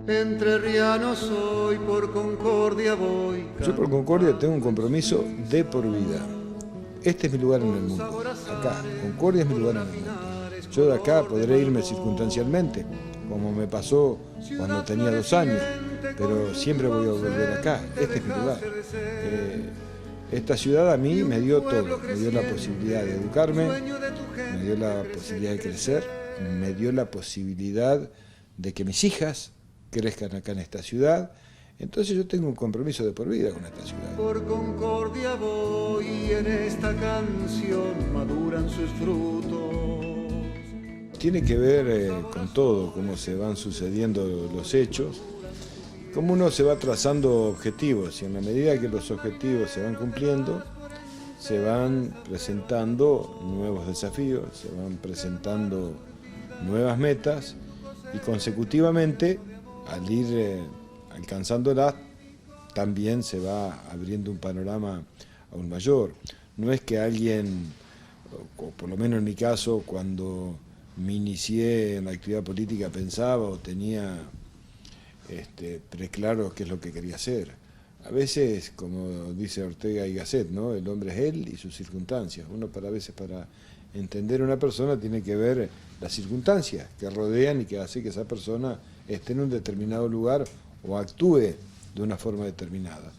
Entrerriano soy, por Concordia voy. Yo por Concordia tengo un compromiso de por vida. Este es mi lugar en el mundo. Acá, Concordia es mi lugar en el mundo. Yo de acá podré irme circunstancialmente, como me pasó cuando tenía 2 años, pero siempre voy a volver acá. Este es mi lugar. Esta ciudad a mí me dio todo. Me dio la posibilidad de educarme, me dio la posibilidad de crecer, me dio la posibilidad de que mis hijas crezcan acá en esta ciudad. Entonces yo tengo un compromiso de por vida con esta ciudad. Por Concordia voy y en esta canción maduran sus frutos. Tiene que ver con todo, cómo se van sucediendo los hechos, cómo uno se va trazando objetivos y en la medida que los objetivos se van cumpliendo, se van presentando nuevos desafíos, se van presentando nuevas metas y consecutivamente al ir alcanzándolas también se va abriendo un panorama aún mayor. No es que alguien, o por lo menos en mi caso, cuando me inicié en la actividad política pensaba o tenía preclaro qué es lo que quería hacer. A veces, como dice Ortega y Gasset, ¿no? El hombre es él y sus circunstancias. Uno a veces para entender a una persona tiene que ver las circunstancias que rodean y que hace que esa persona esté en un determinado lugar o actúe de una forma determinada.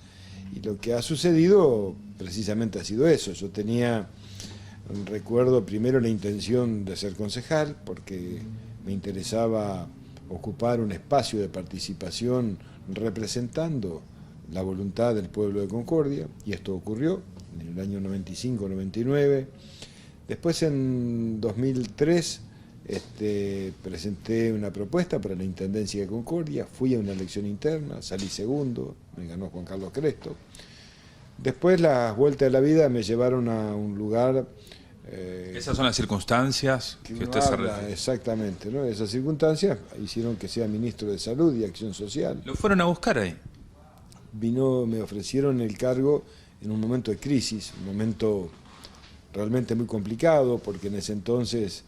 Y lo que ha sucedido precisamente ha sido eso. Yo tenía, recuerdo primero la intención de ser concejal, porque me interesaba ocupar un espacio de participación representando la voluntad del pueblo de Concordia, y esto ocurrió en el año 95-99. Después en 2003 presenté una propuesta para la Intendencia de Concordia, fui a una elección interna, salí segundo, me ganó Juan Carlos Cresto. Después las vueltas de la vida me llevaron a un lugar... Esas son las circunstancias que usted se refiere. Exactamente, ¿no? Esas circunstancias hicieron que sea ministro de Salud y Acción Social. ¿Lo fueron a buscar ahí? Me ofrecieron el cargo en un momento de crisis, un momento realmente muy complicado, porque en ese entonces,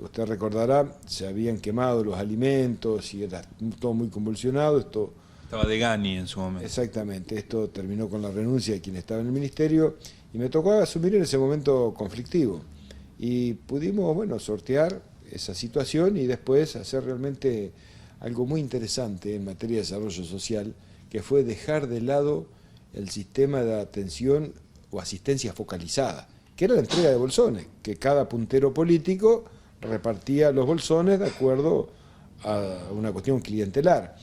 usted recordará, se habían quemado los alimentos y era todo muy convulsionado. Estaba Degani en su momento. Exactamente, esto terminó con la renuncia de quien estaba en el ministerio y me tocó asumir en ese momento conflictivo. Y pudimos, bueno, sortear esa situación y después hacer realmente algo muy interesante en materia de desarrollo social, que fue dejar de lado el sistema de atención o asistencia focalizada, que era la entrega de bolsones, que cada puntero político repartía los bolsones de acuerdo a una cuestión clientelar.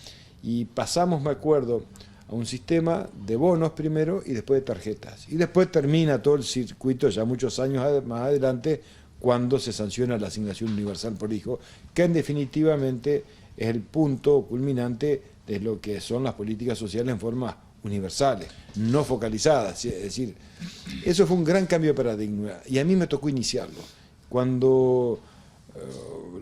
Y pasamos, me acuerdo, a un sistema de bonos primero y después de tarjetas. Y después termina todo el circuito, ya muchos años más adelante, cuando se sanciona la asignación universal por hijo, que en definitivamente es el punto culminante de lo que son las políticas sociales en forma universales, no focalizadas. Es decir, eso fue un gran cambio de paradigma y a mí me tocó iniciarlo. Cuando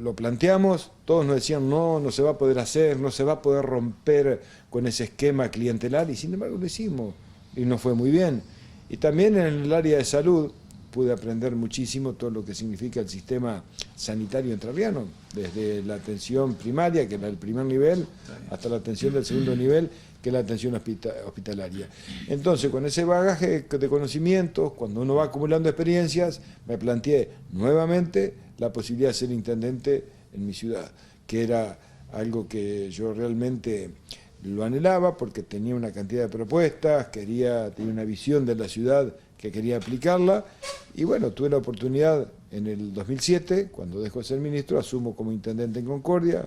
lo planteamos, todos nos decían no se va a poder hacer, no se va a poder romper con ese esquema clientelar, y sin embargo lo hicimos y nos fue muy bien. Y también en el área de salud pude aprender muchísimo todo lo que significa el sistema sanitario entrerriano, desde la atención primaria, que era el primer nivel, hasta la atención del segundo nivel, que es la atención hospitalaria. Entonces, con ese bagaje de conocimientos, cuando uno va acumulando experiencias, me planteé nuevamente la posibilidad de ser intendente en mi ciudad, que era algo que yo realmente lo anhelaba porque tenía una cantidad de propuestas, tenía una visión de la ciudad que quería aplicarla, y bueno, tuve la oportunidad en el 2007, cuando dejo de ser ministro, asumo como intendente en Concordia,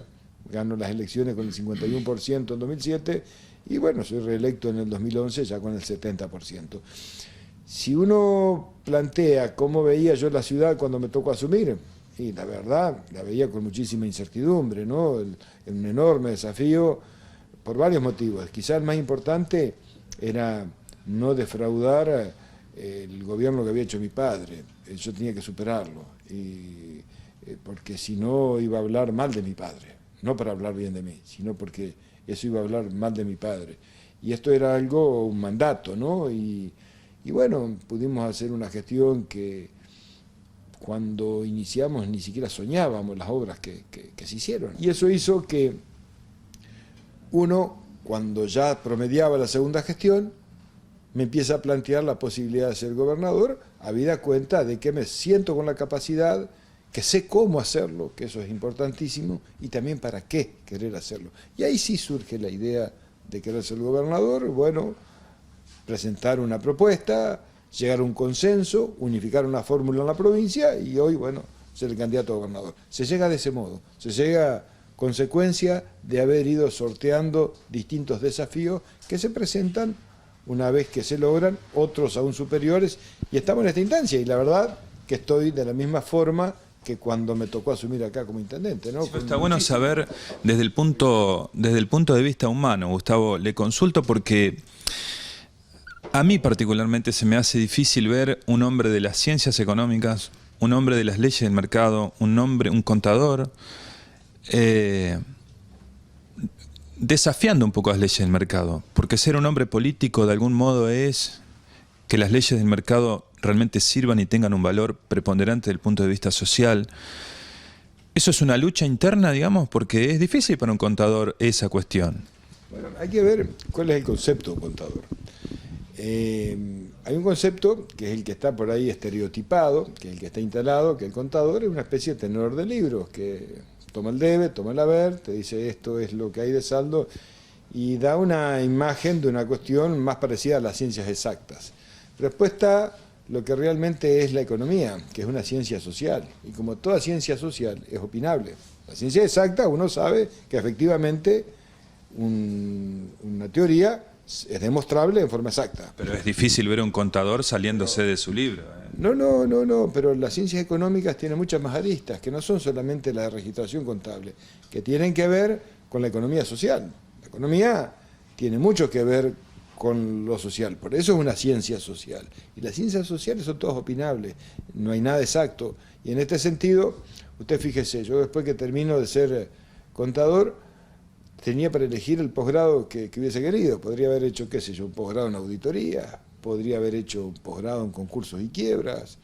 gano las elecciones con el 51% en 2007, y bueno, soy reelecto en el 2011 ya con el 70%. Si uno plantea cómo veía yo la ciudad cuando me tocó asumir, y la verdad, la veía con muchísima incertidumbre, ¿no? Un enorme desafío por varios motivos. Quizá el más importante era no defraudar el gobierno que había hecho mi padre. Yo tenía que superarlo, porque si no iba a hablar mal de mi padre, no para hablar bien de mí, sino porque eso iba a hablar mal de mi padre. Y esto era algo, un mandato, ¿no? Y bueno, pudimos hacer una gestión que cuando iniciamos ni siquiera soñábamos las obras que se hicieron. Y eso hizo que uno, cuando ya promediaba la segunda gestión, me empieza a plantear la posibilidad de ser gobernador, habida cuenta de que me siento con la capacidad, que sé cómo hacerlo, que eso es importantísimo, y también para qué querer hacerlo. Y ahí sí surge la idea de querer ser gobernador, bueno, presentar una propuesta, llegar a un consenso, unificar una fórmula en la provincia y hoy, bueno, ser el candidato a gobernador. Se llega de ese modo, se llega consecuencia de haber ido sorteando distintos desafíos que se presentan una vez que se logran, otros aún superiores, y estamos en esta instancia, y la verdad que estoy de la misma forma que cuando me tocó asumir acá como intendente, ¿no? Sí, está bueno saber desde el punto de vista humano, Gustavo, le consulto porque a mí particularmente se me hace difícil ver un hombre de las ciencias económicas, un hombre de las leyes del mercado, un contador, desafiando un poco las leyes del mercado, porque ser un hombre político de algún modo es que las leyes del mercado realmente sirvan y tengan un valor preponderante desde el punto de vista social. Eso es una lucha interna, digamos, porque es difícil para un contador esa cuestión. Bueno, hay que ver cuál es el concepto de contador. Hay un concepto que es el que está por ahí estereotipado, que es el que está instalado, que el contador es una especie de tenedor de libros, que toma el debe, toma el haber, te dice esto es lo que hay de saldo, y da una imagen de una cuestión más parecida a las ciencias exactas. Pero después está lo que realmente es la economía, que es una ciencia social, y como toda ciencia social es opinable. La ciencia exacta uno sabe que efectivamente una teoría es demostrable en forma exacta. Pero es difícil ver a un contador saliéndose de su libro. No, pero las ciencias económicas tienen muchas más aristas, que no son solamente la de registración contable, que tienen que ver con la economía social. La economía tiene mucho que ver con lo social, por eso es una ciencia social. Y las ciencias sociales son todas opinables, no hay nada exacto. Y en este sentido, usted fíjese, yo después que termino de ser contador, tenía para elegir el posgrado que hubiese querido. Podría haber hecho, qué sé yo, un posgrado en auditoría, podría haber hecho un posgrado en concursos y quiebras,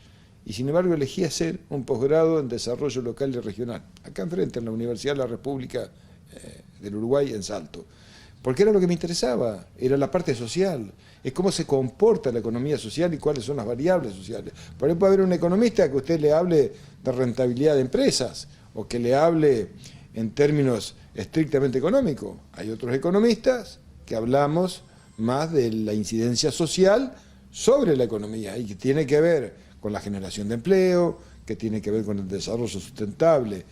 y sin embargo elegí hacer un posgrado en desarrollo local y regional, acá enfrente, en la Universidad de la República del Uruguay, en Salto. Porque era lo que me interesaba, era la parte social, es cómo se comporta la economía social y cuáles son las variables sociales. Por ejemplo, puede haber un economista que usted le hable de rentabilidad de empresas, o que le hable en términos estrictamente económicos. Hay otros economistas que hablamos más de la incidencia social sobre la economía, y que tiene que ver con la generación de empleo, que tiene que ver con el desarrollo sustentable,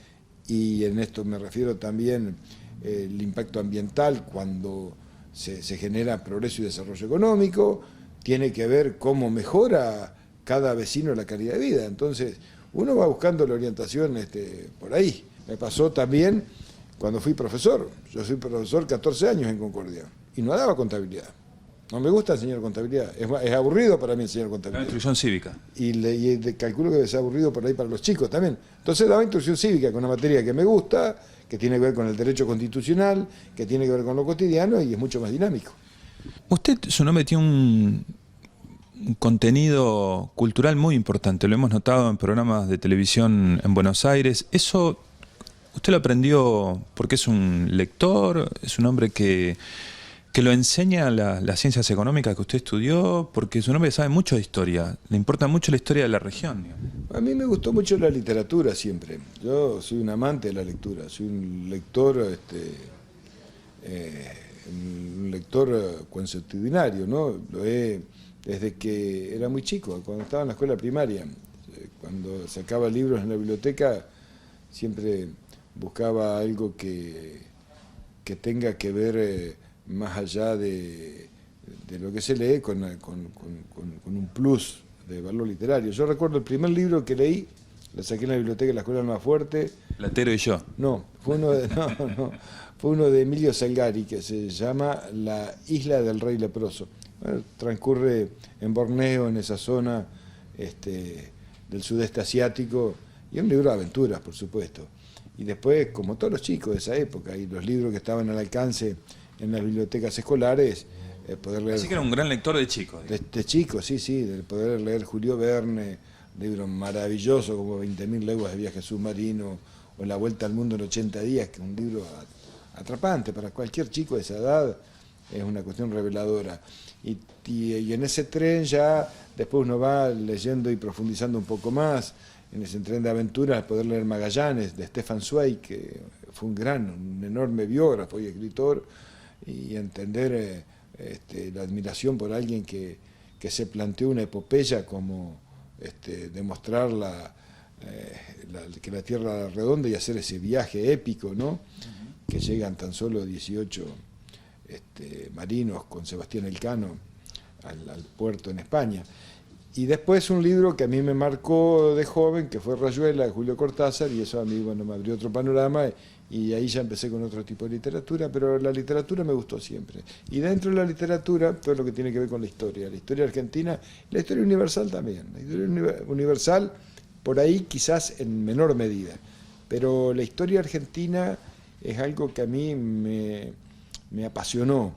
y en esto me refiero también el impacto ambiental cuando se genera progreso y desarrollo económico, tiene que ver cómo mejora cada vecino la calidad de vida. Entonces, uno va buscando la orientación por ahí. Me pasó también cuando fui profesor. Yo soy profesor 14 años en Concordia y no daba contabilidad. No me gusta enseñar contabilidad, es aburrido para mí enseñar contabilidad. La instrucción cívica. Y calculo que debe ser aburrido por ahí para los chicos también. Entonces daba instrucción cívica, con una materia que me gusta, que tiene que ver con el derecho constitucional, que tiene que ver con lo cotidiano y es mucho más dinámico. Usted, su nombre tiene un contenido cultural muy importante, lo hemos notado en programas de televisión en Buenos Aires. ¿Eso usted lo aprendió porque es un lector, es un hombre que lo enseña las ciencias económicas que usted estudió, porque es un hombre que sabe mucho de historia, le importa mucho la historia de la región? A mí me gustó mucho la literatura siempre. Yo soy un amante de la lectura, soy un lector, consuetudinario, ¿no? Lo he desde que era muy chico, cuando estaba en la escuela primaria. Cuando sacaba libros en la biblioteca, siempre buscaba algo que tenga que ver más allá de lo que se lee con un plus de valor literario. Yo recuerdo el primer libro que leí, lo saqué en la biblioteca de la Escuela Más Fuerte. Platero y yo. No, fue uno de Emilio Salgari, que se llama La Isla del Rey Leproso. Bueno, transcurre en Borneo, en esa zona del sudeste asiático, y es un libro de aventuras, por supuesto. Y después, como todos los chicos de esa época, y los libros que estaban al alcance en las bibliotecas escolares, poder leer... Así que era un gran lector de chico. De chico, sí, de poder leer Julio Verne, libros maravillosos como 20.000 leguas de viaje submarino, o La Vuelta al Mundo en 80 días, que es un libro atrapante. Para cualquier chico de esa edad es una cuestión reveladora. Y en ese tren ya después uno va leyendo y profundizando un poco más. En ese tren de aventuras, poder leer Magallanes, de Stefan Zweig, que fue un enorme biógrafo y escritor, y entender la admiración por alguien que se planteó una epopeya como demostrar que la Tierra era redonda y hacer ese viaje épico, ¿no? Que llegan tan solo 18 marinos con Sebastián Elcano al puerto en España. Y después un libro que a mí me marcó de joven, que fue Rayuela, de Julio Cortázar, y eso a mí, bueno, me abrió otro panorama, y ahí ya empecé con otro tipo de literatura, pero la literatura me gustó siempre. Y dentro de la literatura, todo lo que tiene que ver con la historia argentina, la historia universal también. La historia universal, por ahí quizás en menor medida, pero la historia argentina es algo que a mí me apasionó.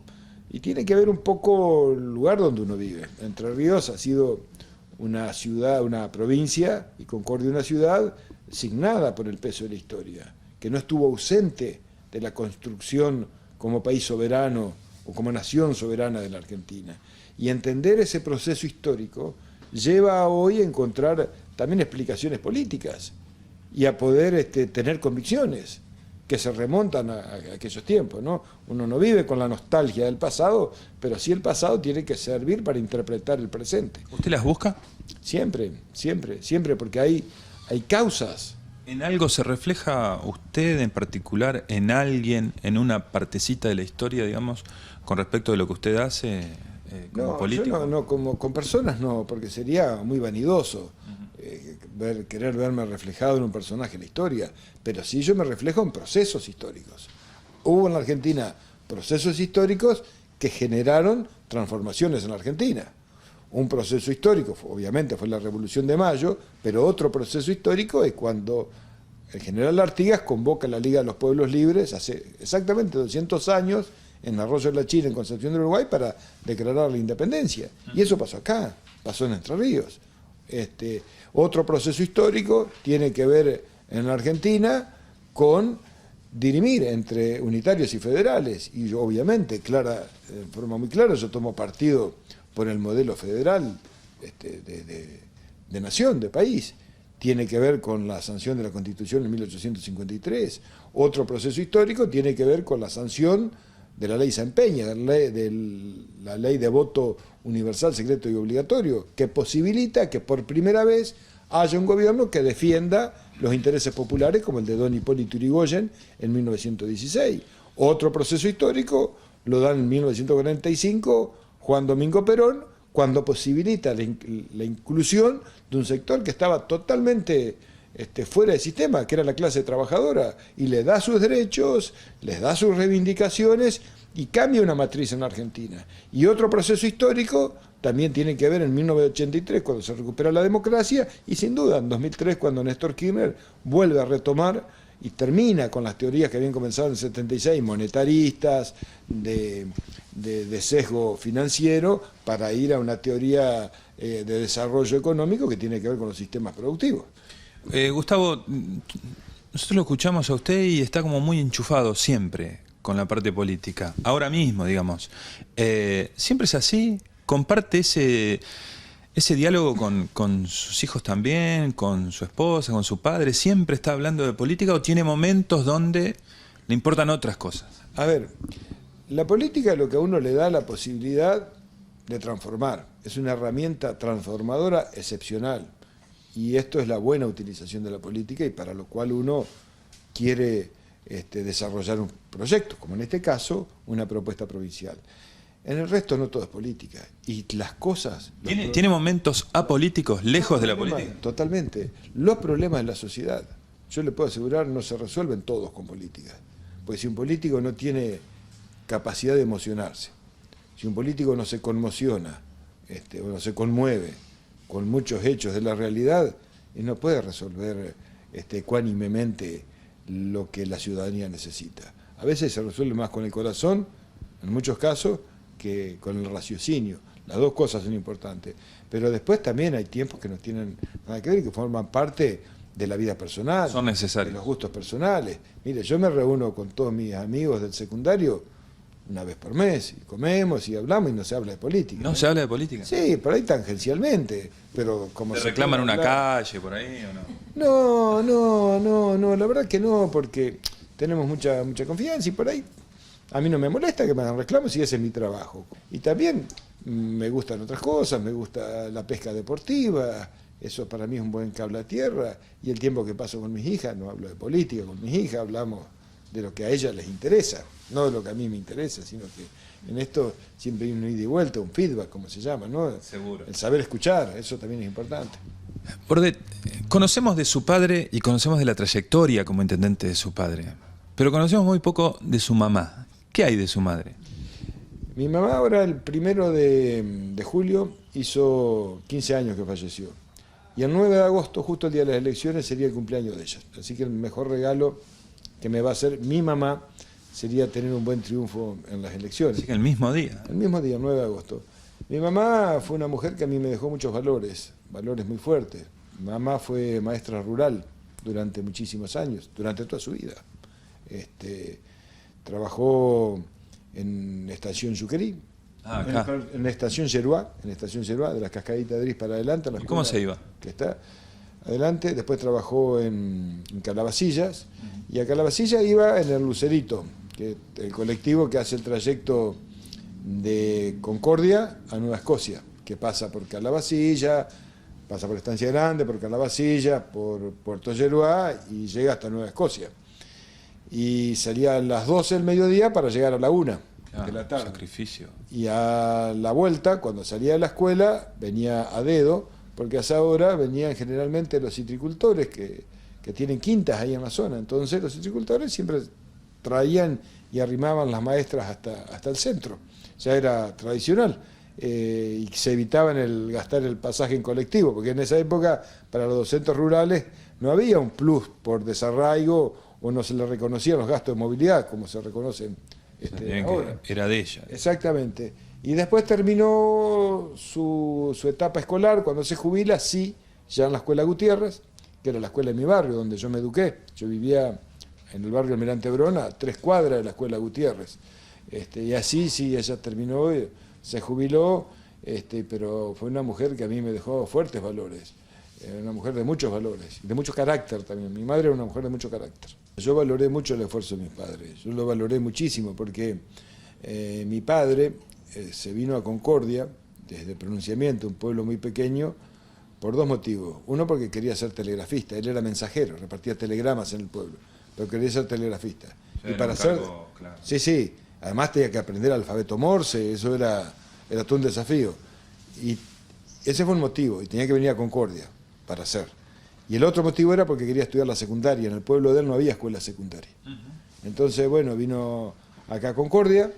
Y tiene que ver un poco el lugar donde uno vive. Entre Ríos ha sido una ciudad, una provincia, y Concordia una ciudad signada por el peso de la historia, que no estuvo ausente de la construcción como país soberano o como nación soberana de la Argentina. Y entender ese proceso histórico lleva hoy a encontrar también explicaciones políticas y a poder tener convicciones que se remontan a aquellos tiempos, ¿no? Uno no vive con la nostalgia del pasado, pero sí el pasado tiene que servir para interpretar el presente. ¿Usted las busca? Siempre, siempre, siempre, porque hay causas. ¿En algo se refleja usted en particular, en alguien, en una partecita de la historia, digamos, con respecto de lo que usted hace como político? Yo no, como con personas no, porque sería muy vanidoso. Querer verme reflejado en un personaje de la historia, pero sí yo me reflejo en procesos históricos. Hubo en la Argentina procesos históricos que generaron transformaciones en la Argentina. Un proceso histórico, obviamente, fue la Revolución de Mayo, pero otro proceso histórico es cuando el general Artigas convoca a la Liga de los Pueblos Libres hace exactamente 200 años en Arroyo de la China, en Concepción del Uruguay, para declarar la independencia. Y eso pasó acá, pasó en Entre Ríos. Otro proceso histórico tiene que ver en la Argentina con dirimir entre unitarios y federales, y yo, obviamente, de forma muy clara, yo tomo partido por el modelo federal de nación, de país. Tiene que ver con la sanción de la Constitución en 1853. Otro proceso histórico tiene que ver con la sanción de la ley San Peña, de la ley de voto universal, secreto y obligatorio, que posibilita que por primera vez haya un gobierno que defienda los intereses populares, como el de don Hipólito Yrigoyen en 1916. Otro proceso histórico lo dan en 1945 Juan Domingo Perón, cuando posibilita la inclusión de un sector que estaba totalmente fuera del sistema, que era la clase trabajadora, y le da sus derechos, les da sus reivindicaciones y cambia una matriz en Argentina. Y otro proceso histórico también tiene que ver en 1983, cuando se recupera la democracia, y sin duda en 2003, cuando Néstor Kirchner vuelve a retomar y termina con las teorías que habían comenzado en el 76, monetaristas, de sesgo financiero, para ir a una teoría de desarrollo económico que tiene que ver con los sistemas productivos. Gustavo, nosotros lo escuchamos a usted y está como muy enchufado siempre con la parte política. Ahora mismo, digamos. ¿Siempre es así? ¿Comparte ese diálogo con sus hijos también, con su esposa, con su padre? ¿Siempre está hablando de política o tiene momentos donde le importan otras cosas? A ver, la política es lo que a uno le da la posibilidad de transformar. Es una herramienta transformadora excepcional. Y esto es la buena utilización de la política, y para lo cual uno quiere desarrollar un proyecto, como en este caso, una propuesta provincial. En el resto no todo es política. Y las cosas... ¿Tiene momentos apolíticos, lejos de la política? Totalmente. Los problemas de la sociedad, yo le puedo asegurar, no se resuelven todos con política. Porque si un político no tiene capacidad de emocionarse, si un político no se conmociona, o no se conmueve con muchos hechos de la realidad, no puede resolver ecuánimemente lo que la ciudadanía necesita. A veces se resuelve más con el corazón, en muchos casos, que con el raciocinio. Las dos cosas son importantes. Pero después también hay tiempos que no tienen nada que ver y que forman parte de la vida personal, son necesarios, de los gustos personales. Mire, yo me reúno con todos mis amigos del secundario una vez por mes, y comemos y hablamos y no se habla de política. ¿No se habla de política? Sí, por ahí tangencialmente, pero como ¿Te se reclaman puede una hablar- calle por ahí o no? No, la verdad que no, porque tenemos mucha confianza y por ahí a mí no me molesta que me hagan reclamos y ese es mi trabajo. Y también me gustan otras cosas, me gusta la pesca deportiva, eso para mí es un buen cable a tierra, y el tiempo que paso con mis hijas, no hablo de política, con mis hijas hablamos de lo que a ellas les interesa, no de lo que a mí me interesa, sino que en esto siempre hay un ida y vuelta, un feedback, como se llama, ¿no? Seguro. El saber escuchar, eso también es importante. Bordet, conocemos de su padre y conocemos de la trayectoria como intendente de su padre, pero conocemos muy poco de su mamá. ¿Qué hay de su madre? Mi mamá ahora el 1 de julio hizo 15 años que falleció. Y el 9 de agosto, justo el día de las elecciones, sería el cumpleaños de ella. Así que el mejor regalo que me va a hacer mi mamá sería tener un buen triunfo en las elecciones. Así que el mismo día. El mismo día, 9 de agosto. Mi mamá fue una mujer que a mí me dejó muchos valores muy fuertes. Mi mamá fue maestra rural durante muchísimos años, durante toda su vida. Trabajó en Estación Yuquerí, Acá. en Estación Yeruá, de las Cascaditas de Gris para adelante. ¿Y cómo se iba? Que está adelante. Después trabajó en Calabacillas, y a Calabacillas iba en el Lucerito, que el colectivo que hace el trayecto de Concordia a Nueva Escocia, que pasa por Calabacilla, pasa por Estancia Grande, por Calabacilla, por Puerto Yeruá y llega hasta Nueva Escocia. Y salía a las 12 del mediodía para llegar a la 1 de la tarde. Sacrificio. Y a la vuelta, cuando salía de la escuela, venía a dedo, porque a esa hora venían generalmente los citricultores que tienen quintas ahí en la zona. Entonces los citricultores siempre traían y arrimaban las maestras hasta el centro. Ya era tradicional. Y se evitaban el gastar el pasaje en colectivo, porque en esa época para los docentes rurales no había un plus por desarraigo o no se le reconocían los gastos de movilidad como se reconocen ahora. Era de ella. Exactamente. Y después terminó su etapa escolar, cuando se jubila, sí, ya en la Escuela Gutiérrez, que era la escuela de mi barrio, donde yo me eduqué. Yo vivía en el barrio Almirante Brown, a 3 cuadras de la Escuela Gutiérrez. Y así, sí, ella terminó, se jubiló, pero fue una mujer que a mí me dejó fuertes valores. Una mujer de muchos valores, de mucho carácter también. Mi madre era una mujer de mucho carácter. Yo valoré mucho el esfuerzo de mis padres, yo lo valoré muchísimo porque mi padre se vino a Concordia, desde Pronunciamiento, un pueblo muy pequeño, por 2 motivos. Uno, porque quería ser telegrafista, él era mensajero, repartía telegramas en el pueblo, pero quería ser telegrafista. O sea, y para un ser... cargo, claro. Sí, además tenía que aprender alfabeto Morse, eso era todo un desafío. Y ese fue un motivo, y tenía que venir a Concordia para hacer. Y el otro motivo era porque quería estudiar la secundaria. En el pueblo de él no había escuela secundaria. Entonces, bueno, vino acá a Concordia,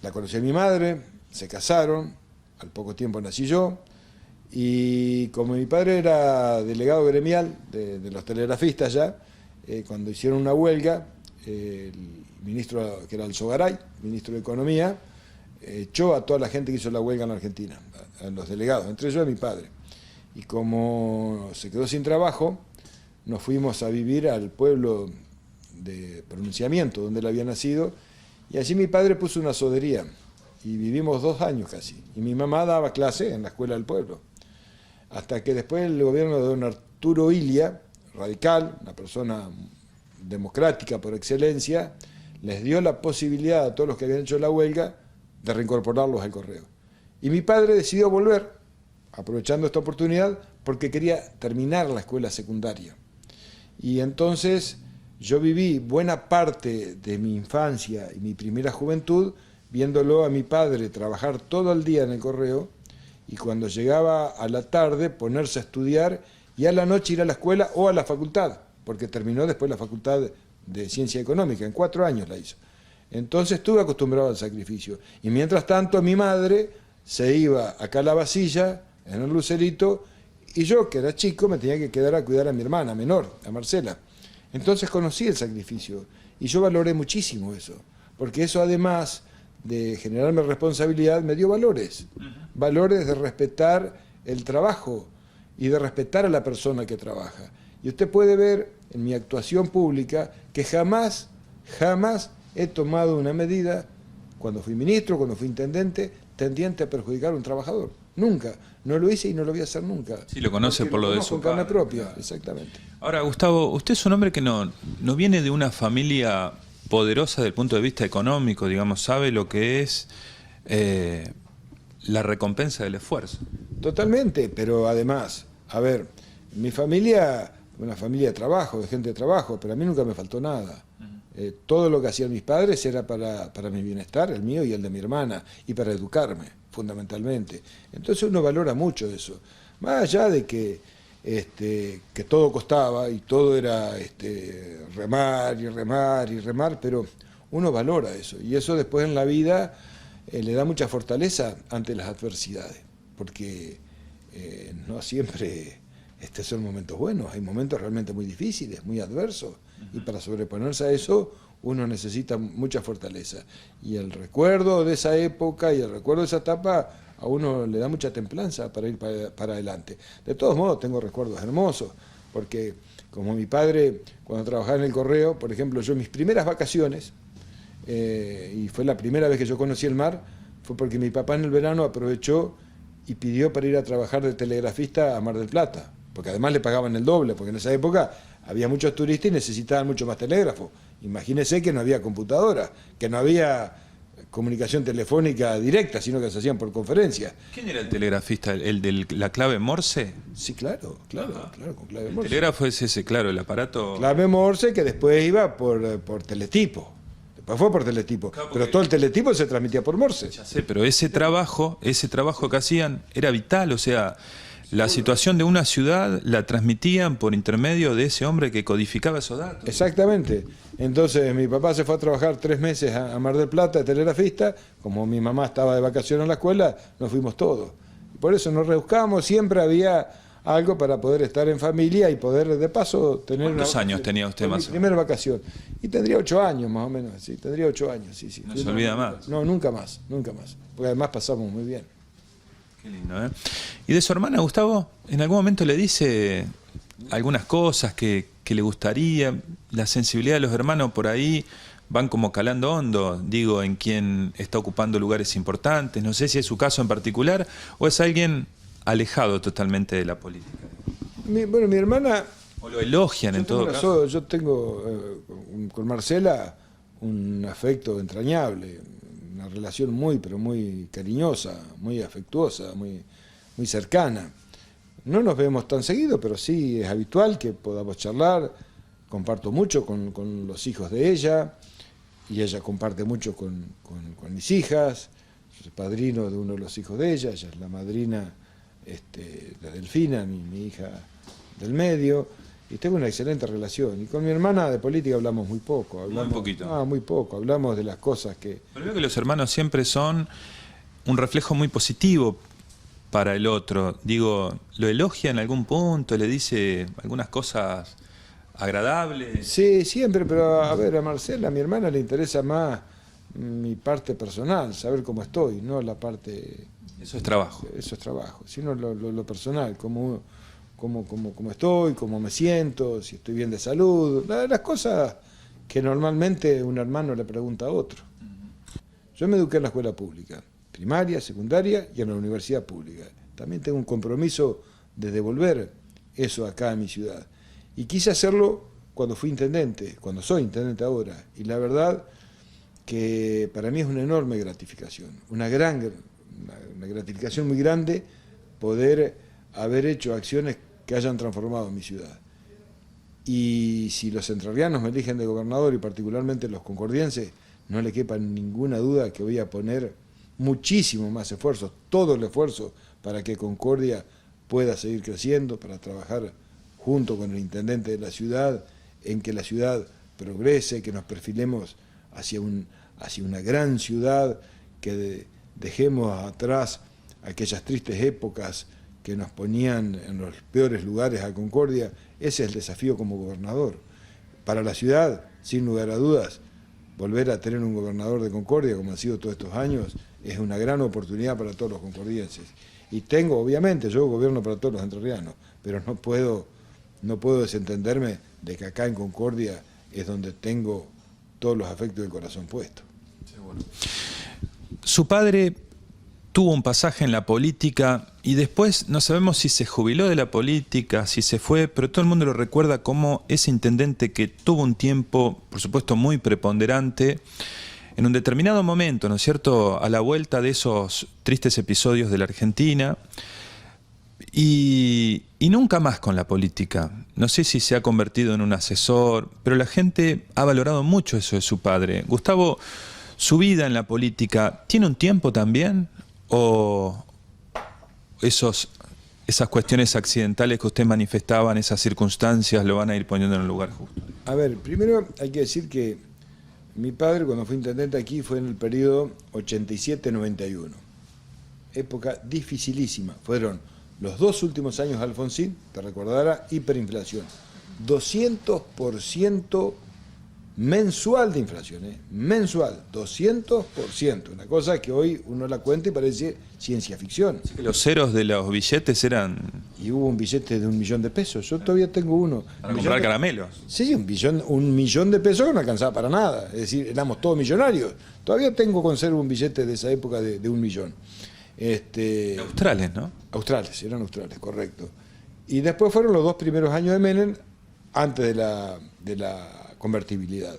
la conocí a mi madre, se casaron, al poco tiempo nací yo, y como mi padre era delegado gremial de los telegrafistas ya, cuando hicieron una huelga, el ministro, que era Alzogaray, ministro de Economía, echó a toda la gente que hizo la huelga en la Argentina, a los delegados, entre ellos a mi padre. Y como se quedó sin trabajo, nos fuimos a vivir al pueblo de Pronunciamiento, donde él había nacido, y allí mi padre puso una sodería, y vivimos 2 años casi. Y mi mamá daba clase en la escuela del pueblo. Hasta que después el gobierno de don Arturo Ilia, radical, una persona democrática por excelencia, les dio la posibilidad a todos los que habían hecho la huelga de reincorporarlos al correo. Y mi padre decidió volver, aprovechando esta oportunidad, porque quería terminar la escuela secundaria. Y entonces yo viví buena parte de mi infancia y mi primera juventud viéndolo a mi padre trabajar todo el día en el correo, y cuando llegaba a la tarde ponerse a estudiar y a la noche ir a la escuela o a la facultad, porque terminó después la facultad de Ciencia Económica, en 4 años la hizo. Entonces estuve acostumbrado al sacrificio. Y mientras tanto mi madre se iba a Calabacilla, en el Lucerito, y yo, que era chico, me tenía que quedar a cuidar a mi hermana menor, a Marcela. Entonces conocí el sacrificio, y yo valoré muchísimo eso, porque eso, además de generarme responsabilidad, me dio valores. Valores de respetar el trabajo y de respetar a la persona que trabaja. Y usted puede ver en mi actuación pública que jamás he tomado una medida, cuando fui ministro, cuando fui intendente, tendiente a perjudicar a un trabajador. Nunca. No lo hice y no lo voy a hacer nunca. Sí, lo conoce por lo de su con carne padre, propia, claro. exactamente. Ahora, Gustavo, usted es un hombre que no viene de una familia poderosa desde el punto de vista económico, digamos, sabe lo que es la recompensa del esfuerzo. Totalmente, pero además, a ver, mi familia, una familia de trabajo, de gente de trabajo, pero a mí nunca me faltó nada. Todo lo que hacían mis padres era para mi bienestar, el mío y el de mi hermana, y para educarme, fundamentalmente. Entonces uno valora mucho eso. Más allá de que todo costaba y todo era remar y remar y remar, pero uno valora eso. Y eso después en la vida le da mucha fortaleza ante las adversidades, porque no siempre son momentos buenos, hay momentos realmente muy difíciles, muy adversos, y para sobreponerse a eso uno necesita mucha fortaleza. Y el recuerdo de esa época y el recuerdo de esa etapa a uno le da mucha templanza para ir para adelante. De todos modos tengo recuerdos hermosos, porque como mi padre, cuando trabajaba en el correo, por ejemplo, yo mis primeras vacaciones, y fue la primera vez que yo conocí el mar, fue porque mi papá en el verano aprovechó y pidió para ir a trabajar de telegrafista a Mar del Plata, porque además le pagaban el doble, porque en esa época había muchos turistas y necesitaban mucho más telégrafo. Imagínese que no había computadora, que no había comunicación telefónica directa, sino que se hacían por conferencia. ¿Quién era el telegrafista? ¿El de la clave Morse? Sí, claro, con clave El Morse. telégrafo es ese, claro, el aparato... Clave Morse que después iba por teletipo. Después fue por teletipo. Claro, pero todo el teletipo se transmitía por Morse. Ya sé, pero ese trabajo que hacían era vital, o sea, la situación de una ciudad la transmitían por intermedio de ese hombre que codificaba esos datos. Exactamente. Entonces mi papá se fue a trabajar 3 meses a Mar del Plata de telegrafista. Como mi mamá estaba de vacaciones en la escuela, nos fuimos todos. Por eso nos rebuscábamos, siempre había algo para poder estar en familia y poder de paso tener... ¿Cuántos años tenía usted más o menos? Primera vacación. Y tendría 8 años más o menos, sí, tendría 8 años, sí. No se olvida más. No, nunca más. Porque además pasamos muy bien. Qué lindo, ¿eh? ¿Y de su hermana, Gustavo? ¿En algún momento le dice algunas cosas que le gustaría? La sensibilidad de los hermanos por ahí van como calando hondo, digo, en quien está ocupando lugares importantes. No sé si es su caso en particular o es alguien alejado totalmente de la política. Mi hermana... O lo elogian en todo caso. Yo tengo con Marcela un afecto entrañable, una relación pero muy cariñosa, muy afectuosa, muy cercana. No nos vemos tan seguido, pero sí es habitual que podamos charlar. Comparto mucho con los hijos de ella, y ella comparte mucho con mis hijas. Yo soy padrino de uno de los hijos de ella es la madrina, la Delfina, mi hija del medio, y tengo una excelente relación. Y con mi hermana de política hablamos muy poco. Muy poquito. Muy poco, hablamos de las cosas que... Pero veo que los hermanos siempre son un reflejo muy positivo para el otro. Digo, ¿lo elogia en algún punto? ¿Le dice algunas cosas agradables? Sí, siempre, pero a ver, a Marcela, a mi hermana, le interesa más mi parte personal, saber cómo estoy, no la parte... Eso es trabajo. Eso es trabajo, sino lo personal, cómo estoy, cómo me siento, si estoy bien de salud, las cosas que normalmente un hermano le pregunta a otro. Yo me eduqué en la escuela pública, primaria, secundaria y en la universidad pública. También tengo un compromiso de devolver eso acá en mi ciudad. Y quise hacerlo cuando fui intendente, cuando soy intendente ahora. Y la verdad que para mí es una enorme gratificación, una gratificación muy grande poder haber hecho acciones que hayan transformado mi ciudad. Y si los entrerrianos me eligen de gobernador, y particularmente los concordienses, no le quepa ninguna duda que voy a poner muchísimo más esfuerzo, todo el esfuerzo para que Concordia pueda seguir creciendo, para trabajar junto con el intendente de la ciudad, en que la ciudad progrese, que nos perfilemos hacia una gran ciudad, que dejemos atrás aquellas tristes épocas que nos ponían en los peores lugares a Concordia. Ese es el desafío como gobernador. Para la ciudad, sin lugar a dudas, volver a tener un gobernador de Concordia, como ha sido todos estos años, es una gran oportunidad para todos los concordienses. Y tengo, obviamente, yo gobierno para todos los entrerrianos, pero no puedo no puedo desentenderme de que acá en Concordia es donde tengo todos los afectos del corazón puestos. Su padre tuvo un pasaje en la política y después no sabemos si se jubiló de la política, si se fue, pero todo el mundo lo recuerda como ese intendente que tuvo un tiempo, por supuesto, muy preponderante en un determinado momento, ¿no es cierto?, a la vuelta de esos tristes episodios de la Argentina y nunca más con la política. No sé si se ha convertido en un asesor, pero la gente ha valorado mucho eso de su padre. Gustavo, su vida en la política, ¿tiene un tiempo también? ¿O esas cuestiones accidentales que usted manifestaba en esas circunstancias lo van a ir poniendo en el lugar justo? A ver, primero hay que decir que mi padre, cuando fue intendente aquí, fue en el periodo 87-91. Época dificilísima. Fueron los 2 últimos años de Alfonsín, te recordará, hiperinflación. 200% mensual de inflación, mensual, 200%. Una cosa que hoy uno la cuenta y parece ciencia ficción. Así que los ceros de los billetes eran... Y hubo un billete de $1.000.000. Yo todavía tengo uno. Para comprar caramelos. Sí, $1 millón de pesos que no alcanzaba para nada. Es decir, éramos todos millonarios. Todavía conservo un billete de esa época de $1 millón. Australes, ¿no? Australes, eran australes, correcto. Y después fueron los 2 primeros años de Menem, antes de la convertibilidad.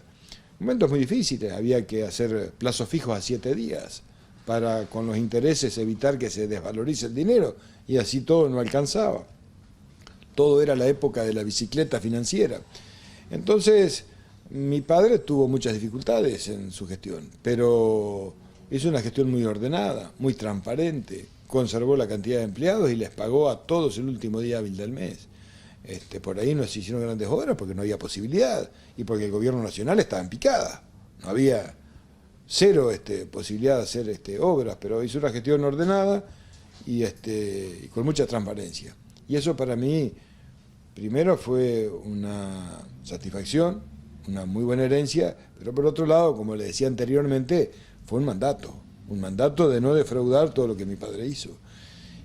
Momentos muy difíciles, había que hacer plazos fijos a 7 días para con los intereses evitar que se desvalorice el dinero y así todo no alcanzaba. Todo era la época de la bicicleta financiera. Entonces, mi padre tuvo muchas dificultades en su gestión, pero hizo una gestión muy ordenada, muy transparente, conservó la cantidad de empleados y les pagó a todos el último día hábil del mes. Por ahí no se hicieron grandes obras porque no había posibilidad y porque el gobierno nacional estaba en picada. No había cero posibilidad de hacer obras, pero hizo una gestión ordenada y con mucha transparencia. Y eso para mí, primero fue una satisfacción, una muy buena herencia, pero por otro lado, como le decía anteriormente, fue un mandato de no defraudar todo lo que mi padre hizo.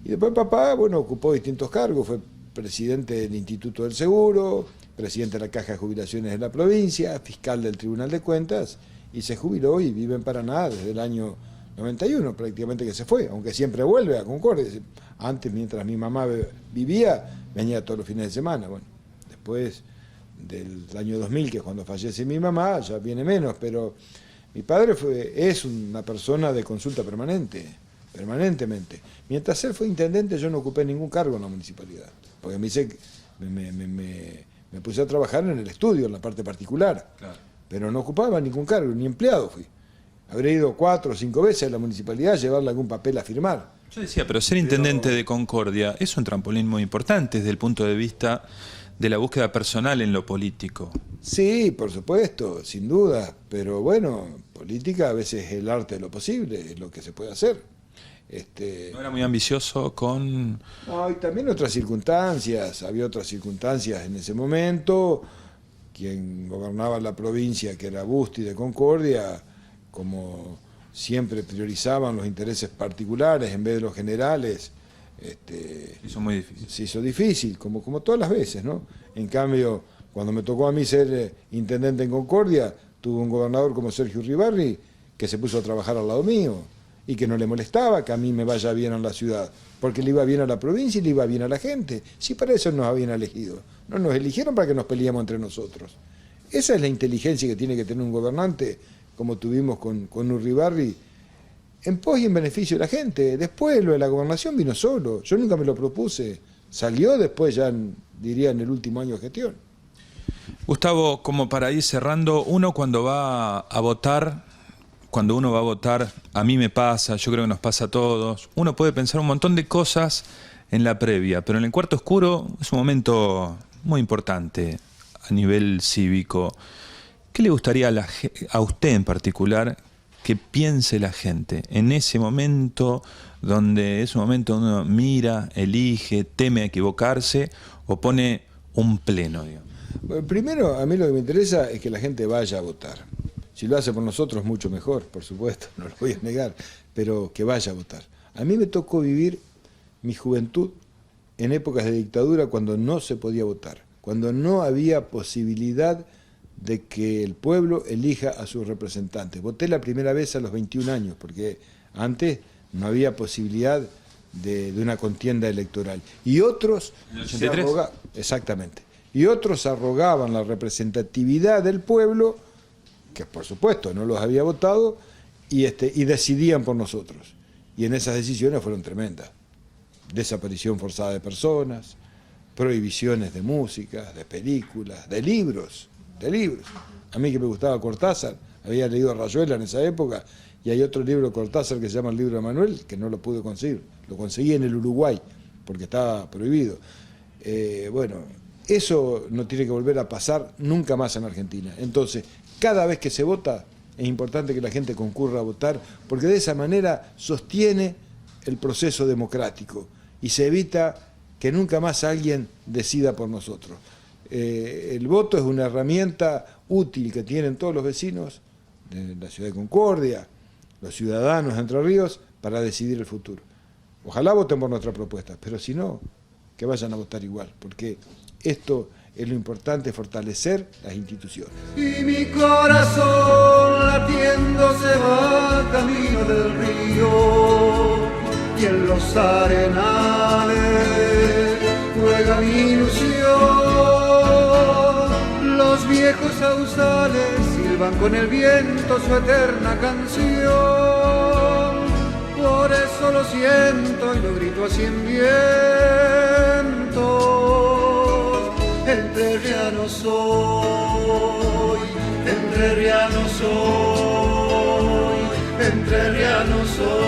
Y después papá, bueno, ocupó distintos cargos, fue presidente del Instituto del Seguro, presidente de la Caja de Jubilaciones de la provincia, fiscal del Tribunal de Cuentas, y se jubiló y vive en Paraná desde el año 91, prácticamente que se fue, aunque siempre vuelve a Concordia. Antes, mientras mi mamá vivía, venía todos los fines de semana. Bueno, después del año 2000, que es cuando fallece mi mamá, ya viene menos, pero mi padre es una persona de consulta permanentemente. Mientras él fue intendente, yo no ocupé ningún cargo en la municipalidad, porque me puse a trabajar en el estudio, en la parte particular, claro. Pero no ocupaba ningún cargo, ni empleado fui. Habré ido 4 o 5 veces a la municipalidad a llevarle algún papel a firmar. Yo decía, pero ser intendente de Concordia es un trampolín muy importante desde el punto de vista de la búsqueda personal en lo político. Sí, por supuesto, sin duda, pero bueno, política a veces es el arte de lo posible, es lo que se puede hacer. ¿No era muy ambicioso con...? No, y también otras circunstancias, había otras circunstancias en ese momento. Quien gobernaba la provincia, que era Busti de Concordia, como siempre priorizaban los intereses particulares en vez de los generales. Se hizo muy difícil. Se hizo difícil, como todas las veces, ¿no? En cambio, cuando me tocó a mí ser intendente en Concordia, tuve un gobernador como Sergio Uribarri, que se puso a trabajar al lado mío, y que no le molestaba que a mí me vaya bien en la ciudad, porque le iba bien a la provincia y le iba bien a la gente. Si para eso nos habían elegido. No nos eligieron para que nos peleemos entre nosotros. Esa es la inteligencia que tiene que tener un gobernante, como tuvimos con Uribarri, en pos y en beneficio de la gente. Después lo de la gobernación vino solo. Yo nunca me lo propuse. Salió después, ya diría, en el último año de gestión. Gustavo, como para ir cerrando, uno cuando va a votar... Cuando uno va a votar, a mí me pasa, yo creo que nos pasa a todos, uno puede pensar un montón de cosas en la previa, pero en el cuarto oscuro es un momento muy importante a nivel cívico. ¿Qué le gustaría a usted en particular que piense la gente en ese momento donde es un momento donde uno mira, elige, teme a equivocarse o pone un pleno, digamos? Bueno, primero, a mí lo que me interesa es que la gente vaya a votar. Si lo hace por nosotros, mucho mejor, por supuesto, no lo voy a negar, pero que vaya a votar. A mí me tocó vivir mi juventud en épocas de dictadura cuando no se podía votar, cuando no había posibilidad de que el pueblo elija a sus representantes. Voté la primera vez a los 21 años, porque antes no había posibilidad de una contienda electoral. Y otros ¿En el 83? exactamente. Y otros arrogaban la representatividad del pueblo, que por supuesto no los había votado, y decidían por nosotros. Y en esas decisiones fueron tremendas. Desaparición forzada de personas, prohibiciones de música, de películas, de libros. A mí que me gustaba Cortázar, había leído Rayuela en esa época, y hay otro libro de Cortázar que se llama El libro de Manuel, que no lo pude conseguir. Lo conseguí en el Uruguay, porque estaba prohibido. Bueno, eso no tiene que volver a pasar nunca más en Argentina. Entonces, cada vez que se vota, es importante que la gente concurra a votar, porque de esa manera sostiene el proceso democrático y se evita que nunca más alguien decida por nosotros. El voto es una herramienta útil que tienen todos los vecinos de la ciudad de Concordia, los ciudadanos de Entre Ríos, para decidir el futuro. Ojalá voten por nuestra propuesta, pero si no, que vayan a votar igual, porque esto es lo importante, fortalecer las instituciones. Y mi corazón latiendo se va camino del río, y en los arenales juega mi ilusión. Los viejos sausales silban con el viento su eterna canción. Por eso lo siento y lo grito así en viento. Entrerriano soy, entrerriano soy, entrerriano soy.